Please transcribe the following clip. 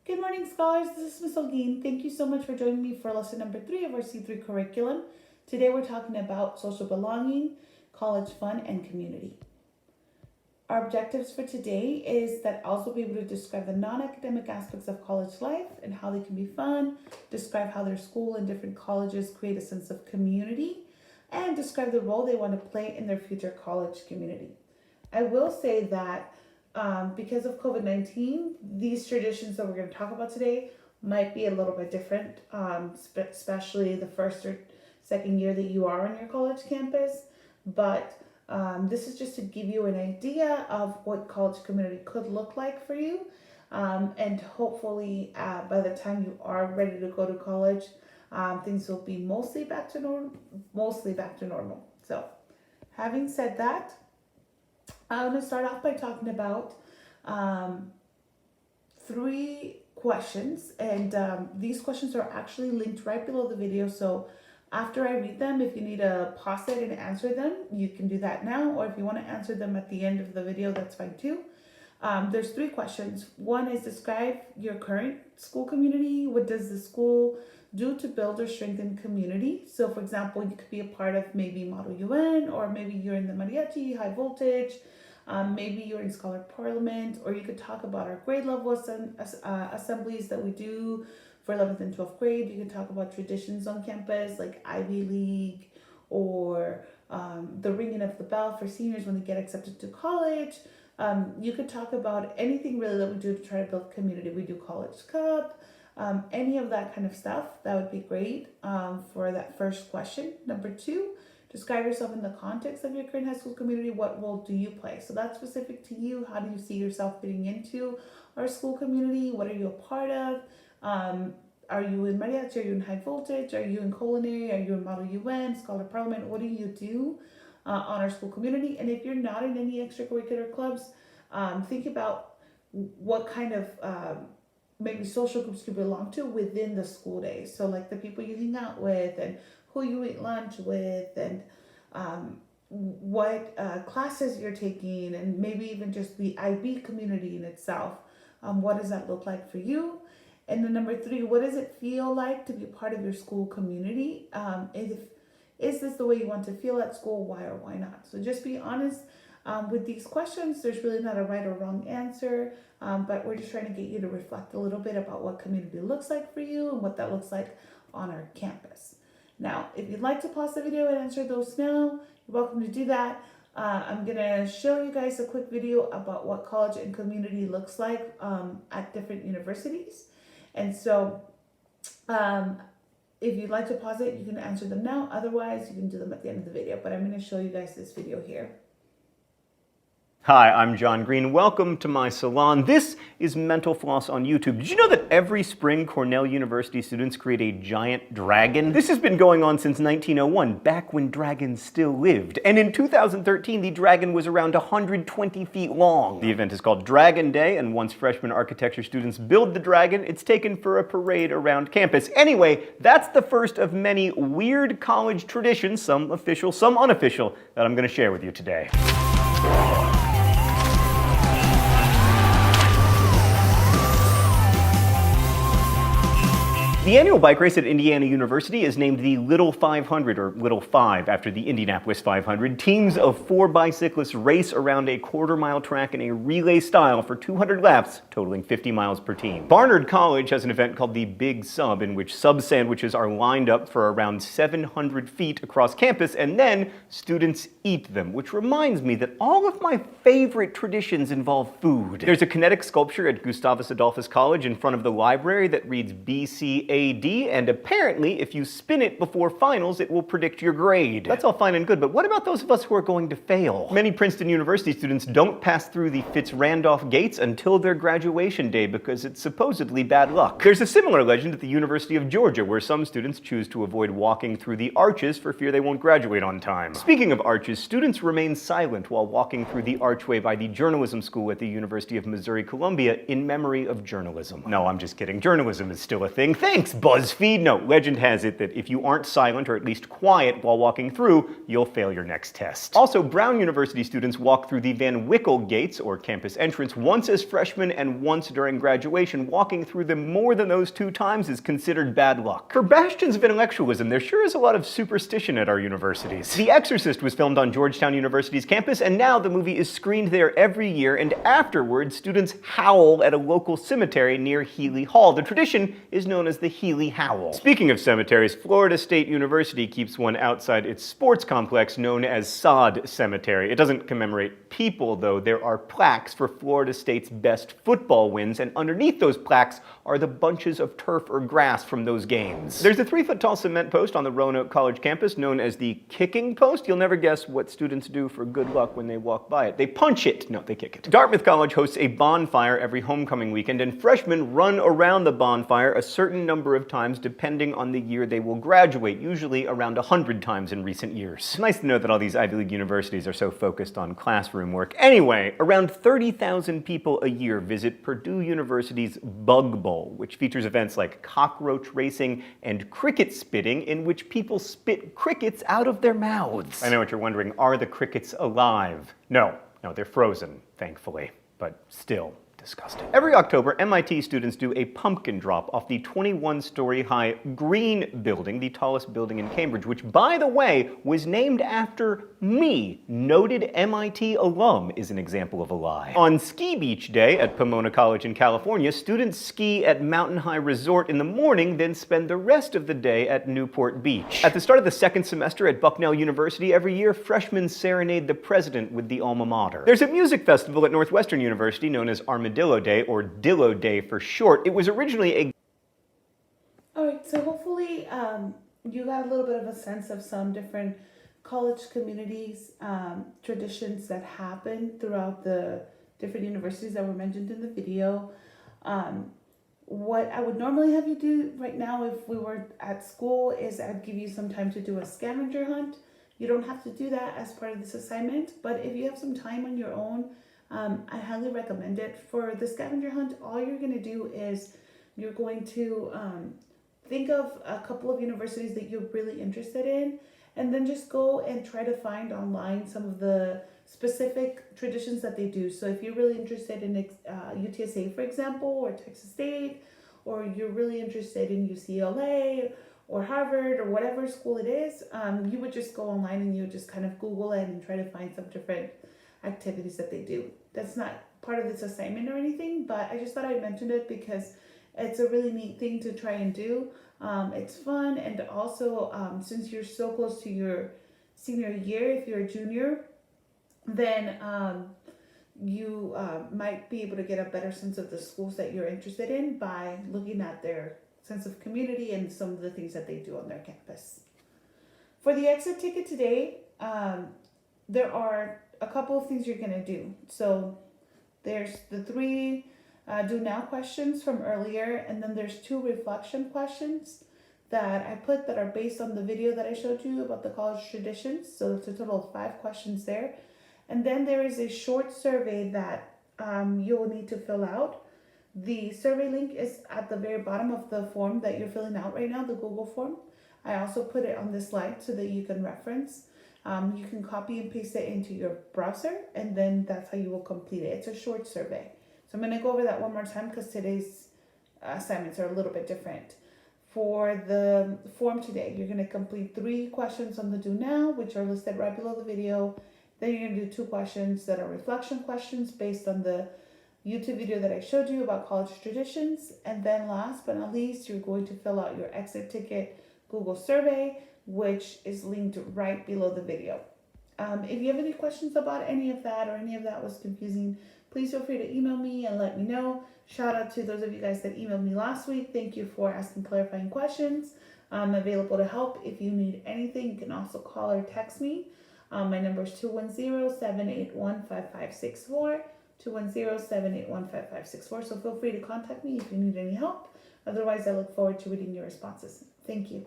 Good morning, scholars. This is Ms. Olguin. Thank you so much for joining me for lesson number 3 of our C3 curriculum. Today we're talking about social belonging, college fun, and community. Our objectives for today is that I'll also be able to describe the non-academic aspects of college life and how they can be fun, describe how their school and different colleges create a sense of community, and describe the role they want to play in their future college community. I will say that because of COVID-19, these traditions that we're going to talk about today might be a little bit different, especially the first or second year that you are on your college campus. But this is just to give you an idea of what college community could look like for you. And hopefully by the time you are ready to go to college, things will be mostly back to normal. So having said that, I'm going to start off by talking about 3 questions, and these questions are actually linked right below the video. So after I read them, if you need to pause it and answer them, you can do that now, or if you want to answer them at the end of the video, that's fine too. There's 3 questions. One is describe your current school community. What does the school do to build or strengthen community? So for example, you could be a part of maybe Model UN, or maybe you're in the Mariachi, High Voltage, maybe you're in Scholar Parliament, or you could talk about our grade level assemblies that we do for 11th and 12th grade. You could talk about traditions on campus like Ivy League, or the ringing of the bell for seniors when they get accepted to college. You could talk about anything really that we do to try to build community. We do College Cup, any of that kind of stuff. That would be great for that first question. Number 2, describe yourself in the context of your current high school community. What role do you play? So that's specific to you. How do you see yourself fitting into our school community? What are you a part of? Are you in Mariachi? Are you in High Voltage? Are you in Culinary? Are you in Model UN, Scholar Parliament? What do you do on our school community? And if you're not in any extracurricular clubs, think about what kind of maybe social groups you belong to within the school day. So like the people you hang out with, and who you eat lunch with, and what classes you're taking, and maybe even just the IB community in itself. What does that look like for you? And then number 3, what does it feel like to be part of your school community? Is this the way you want to feel at school? Why or why not? So just be honest with these questions. There's really not a right or wrong answer, but we're just trying to get you to reflect a little bit about what community looks like for you and what that looks like on our campus. Now, if you'd like to pause the video and answer those now, you're welcome to do that. I'm going to show you guys a quick video about what college and community looks like at different universities. And so if you'd like to pause it, you can answer them now. Otherwise, you can do them at the end of the video. But I'm going to show you guys this video here. Hi, I'm John Green. Welcome to my salon. This is Mental Floss on YouTube. Did you know that every spring Cornell University students create a giant dragon? This has been going on since 1901, back when dragons still lived. And in 2013, the dragon was around 120 feet long. The event is called Dragon Day, and once freshman architecture students build the dragon, it's taken for a parade around campus. Anyway, that's the first of many weird college traditions, some official, some unofficial, that I'm going to share with you today. The annual bike race at Indiana University is named the Little 500, or Little 5, after the Indianapolis 500. Teams of 4 bicyclists race around a quarter-mile track in a relay style for 200 laps, totaling 50 miles per team. Barnard College has an event called the Big Sub, in which sub sandwiches are lined up for around 700 feet across campus, and then students eat them, which reminds me that all of my favorite traditions involve food. There's a kinetic sculpture at Gustavus Adolphus College in front of the library that reads BCAD, and apparently if you spin it before finals, it will predict your grade. That's all fine and good, but what about those of us who are going to fail? Many Princeton University students don't pass through the Fitz-Randolph gates until their graduation day because it's supposedly bad luck. There's a similar legend at the University of Georgia where some students choose to avoid walking through the arches for fear they won't graduate on time. Speaking of arches, students remain silent while walking through the archway by the journalism school at the University of Missouri-Columbia in memory of journalism. No, I'm just kidding. Journalism is still a thing. Thanks Thanks, BuzzFeed. No, legend has it that if you aren't silent or at least quiet while walking through, you'll fail your next test. Also, Brown University students walk through the Van Wickle gates, or campus entrance, once as freshmen and once during graduation. Walking through them more than those 2 times is considered bad luck. For bastions of intellectualism, there sure is a lot of superstition at our universities. The Exorcist was filmed on Georgetown University's campus, and now the movie is screened there every year, and afterwards, students howl at a local cemetery near Healy Hall. The tradition is known as the Healy Howl. Speaking of cemeteries, Florida State University keeps one outside its sports complex known as Sod Cemetery. It doesn't commemorate people, though. There are plaques for Florida State's best football wins, and underneath those plaques are the bunches of turf or grass from those games. There's a 3-foot-tall cement post on the Roanoke College campus known as the kicking post. You'll never guess what students do for good luck when they walk by it. They punch it. No, they kick it. Dartmouth College hosts a bonfire every homecoming weekend, and freshmen run around the bonfire a certain number of times depending on the year they will graduate, usually around 100 times in recent years. It's nice to know that all these Ivy League universities are so focused on classroom work. Anyway, around 30,000 people a year visit Purdue University's Bug Bowl, which features events like cockroach racing and cricket spitting, in which people spit crickets out of their mouths. I know what you're wondering, are the crickets alive? No, they're frozen, thankfully, but still disgusting. Every October, MIT students do a pumpkin drop off the 21-story high Green Building, the tallest building in Cambridge, which, by the way, was named after me. Noted MIT alum is an example of a lie. On Ski Beach Day at Pomona College in California, students ski at Mountain High Resort in the morning, then spend the rest of the day at Newport Beach. At the start of the second semester at Bucknell University every year, freshmen serenade the president with the alma mater. There's a music festival at Northwestern University known as Armadillo Day, or Dillo Day for short. It was originally a... Alright, so hopefully you got a little bit of a sense of some different college communities, traditions that happen throughout the different universities that were mentioned in the video. What I would normally have you do right now if we were at school is I'd give you some time to do a scavenger hunt. You don't have to do that as part of this assignment, but if you have some time on your own, I highly recommend it. For the scavenger hunt, all you're going to do is you're going to think of a couple of universities that you're really interested in, and then just go and try to find online some of the specific traditions that they do. So if you're really interested in UTSA, for example, or Texas State, or you're really interested in UCLA or Harvard or whatever school it is, you would just go online and you would just kind of Google it and try to find some different activities that they do. That's not part of this assignment or anything, but I just thought I'd mention it because it's a really neat thing to try and do. It's fun, and also since you're so close to your senior year, if you're a junior, then you might be able to get a better sense of the schools that you're interested in by looking at their sense of community and some of the things that they do on their campus. For the exit ticket today, there are a couple of things you're going to do. So there's the 3 do now questions from earlier, and then there's 2 reflection questions that I put that are based on the video that I showed you about the college traditions. So it's a total of 5 questions there. And then there is a short survey that you'll need to fill out. The survey link is at the very bottom of the form that you're filling out right now, the Google form. I also put it on the slide so that you can reference. You can copy and paste it into your browser, and then that's how you will complete it. It's a short survey. So I'm going to go over that one more time because today's assignments are a little bit different. For the form today, you're going to complete 3 questions on the do now, which are listed right below the video. Then you're going to do 2 questions that are reflection questions based on the YouTube video that I showed you about college traditions. And then last but not least, you're going to fill out your exit ticket Google survey, which is linked right below the video. If you have any questions about any of that or any of that was confusing, please feel free to email me and let me know. Shout out to those of you guys that emailed me last week. Thank you for asking clarifying questions. I'm available to help. If you need anything, you can also call or text me. My number is 210-781-5564, 210-781-5564. So feel free to contact me if you need any help. Otherwise, I look forward to reading your responses. Thank you.